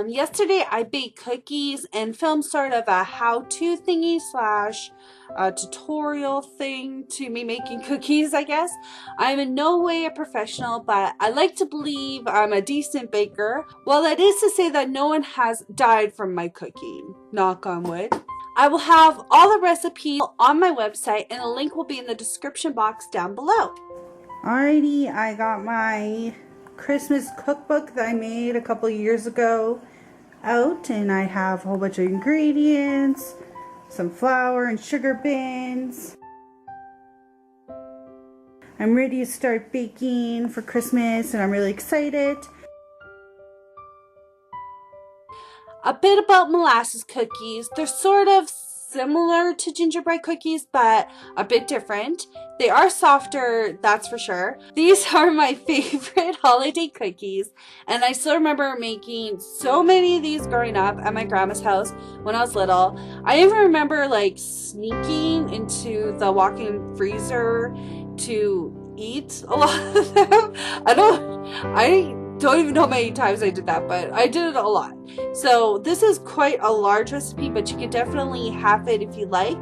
Yesterday I baked cookies and filmed sort of a how-to thingy slash tutorial thing to me making cookies, I guess. I'm in no way a professional, but I like to believe I'm a decent baker. Well, that is to say that no one has died from my cooking, knock on wood. I will have all the recipes on my website and a link will be in the description box down below. Alrighty, I got my Christmas cookbook that I made a couple years ago out, and I have a whole bunch of ingredients, some flour and sugar bins. I'm ready to start baking for Christmas and I'm really excited. A bit about molasses cookies. They're sort of similar to gingerbread cookies, but a bit different. They are softer, that's for sure. These are my favorite holiday cookies, and I still remember making so many of these growing up at my grandma's house when I was little. I even remember like sneaking into the walk-in freezer to eat a lot of them. I don't even know how many times I did that, but I did it a lot. So this is quite a large recipe, but you can definitely have it if you like.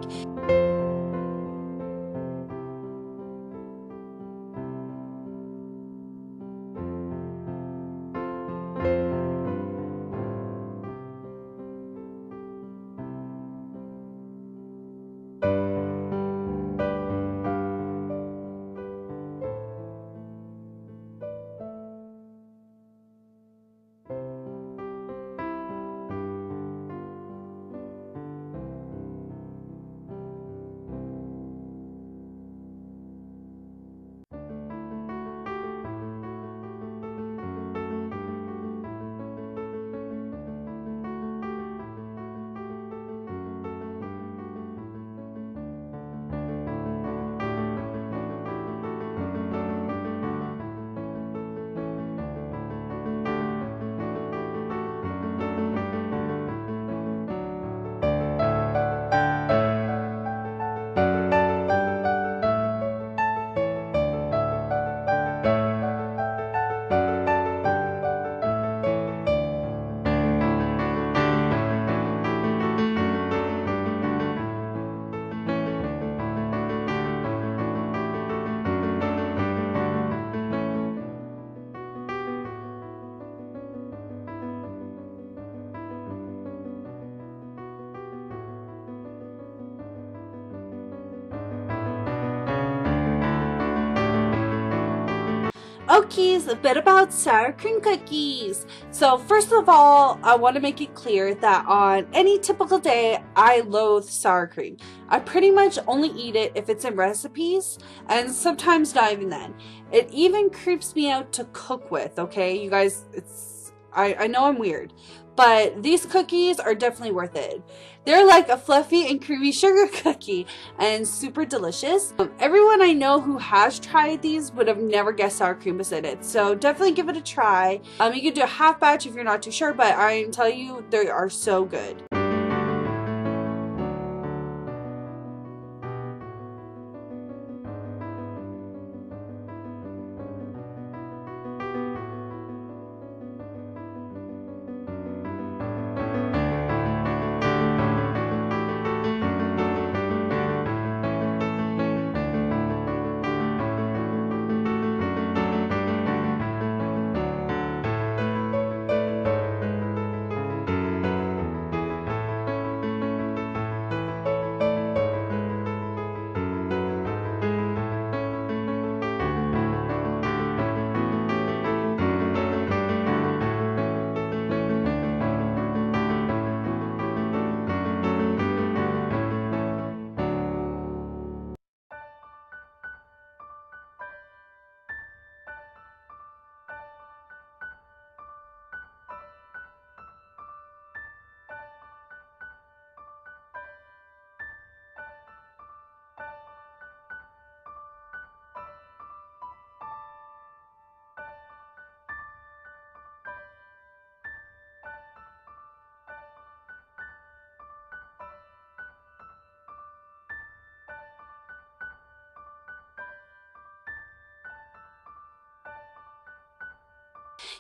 Okay, a bit about sour cream cookies. So first of all, I want to make it clear that on any typical day, I loathe sour cream. I pretty much only eat it if it's in recipes, and sometimes not even then. It even creeps me out to cook with, okay? You guys, I know I'm weird, but these cookies are definitely worth it. They're like a fluffy and creamy sugar cookie and super delicious. Everyone I know who has tried these would have never guessed sour cream was in it, so definitely give it a try. You can do a half batch if you're not too sure, but I'm telling you, they are so good.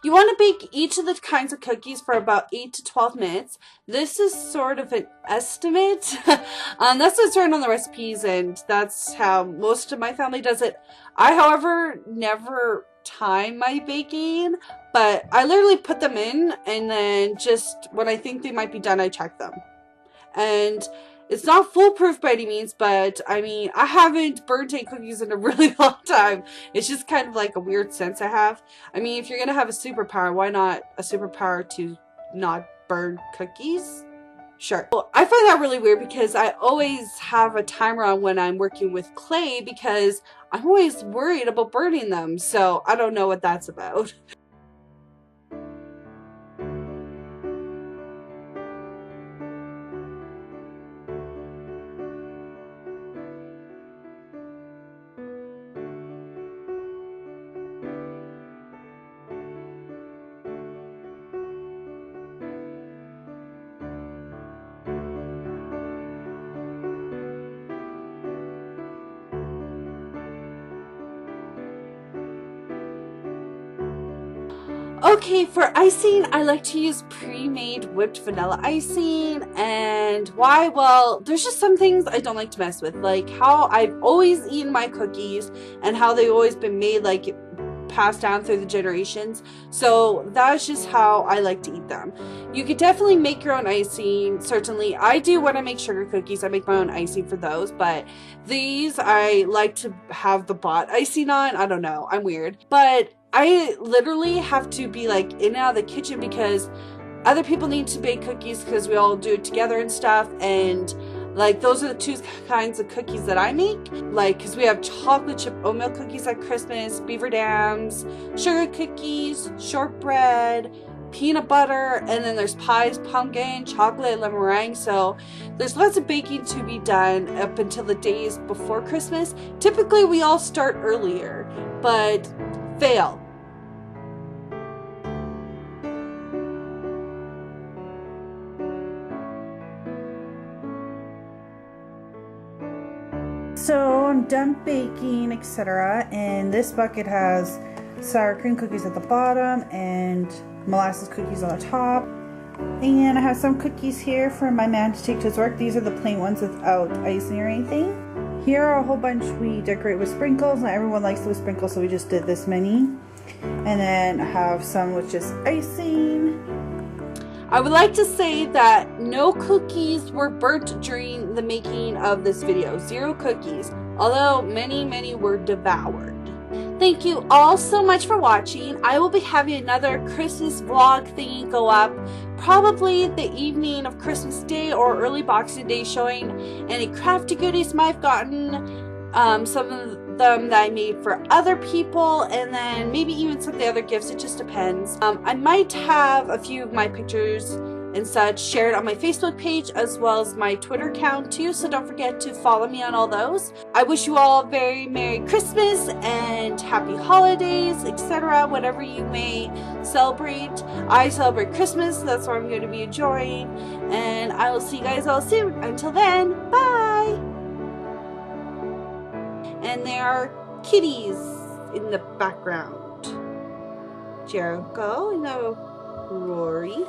You want to bake each of the kinds of cookies for about 8 to 12 minutes. This is sort of an estimate. That's what's written on the recipes, and that's how most of my family does it. I, however, never time my baking, but I literally put them in, and then just when I think they might be done, I check them. And it's not foolproof by any means, but I mean, I haven't burnt any cookies in a really long time. It's just kind of like a weird sense I have. I mean, if you're gonna have a superpower, why not a superpower to not burn cookies? Sure. Well, I find that really weird because I always have a timer on when I'm working with clay because I'm always worried about burning them. So I don't know what that's about. Okay, for icing, I like to use pre-made whipped vanilla icing. And why? Well, there's just some things I don't like to mess with, like how I've always eaten my cookies and how they've always been made, like passed down through the generations. So that's just how I like to eat them. You could definitely make your own icing. Certainly, I do when I make sugar cookies. I make my own icing for those, but these I like to have the bought icing on. I don't know, I'm weird, but I literally have to be like in and out of the kitchen because other people need to bake cookies because we all do it together and stuff. And like those are the two kinds of cookies that I make. Like, because we have chocolate chip oatmeal cookies at Christmas, beaver dams, sugar cookies, shortbread, peanut butter, and then there's pies, pumpkin, chocolate, lemon meringue. So there's lots of baking to be done up until the days before Christmas. Typically we all start earlier, but fail. So I'm done baking, etc. And this bucket has sour cream cookies at the bottom and molasses cookies on the top. And I have some cookies here for my man to take to his work. These are the plain ones without icing or anything. Here are a whole bunch we decorate with sprinkles. Not everyone likes it with sprinkles, so we just did this many. And then I have some with just icing. I would like to say that no cookies were burnt during the making of this video. 0 cookies, although many were devoured. Thank you all so much for watching. I will be having another Christmas vlog thingy go up probably the evening of Christmas Day or early Boxing Day, showing any crafty goodies I've gotten. Some of them that I made for other people, and then maybe even some of the other gifts. It just depends. I might have a few of my pictures and such shared on my Facebook page as well as my Twitter account too, so don't forget to follow me on all those. I wish you all a very Merry Christmas and Happy Holidays, etc. Whatever you may celebrate. I celebrate Christmas, so that's what I'm going to be enjoying, and I will see you guys all soon. Until then, bye! And there are kitties in the background. Jericho and Rory.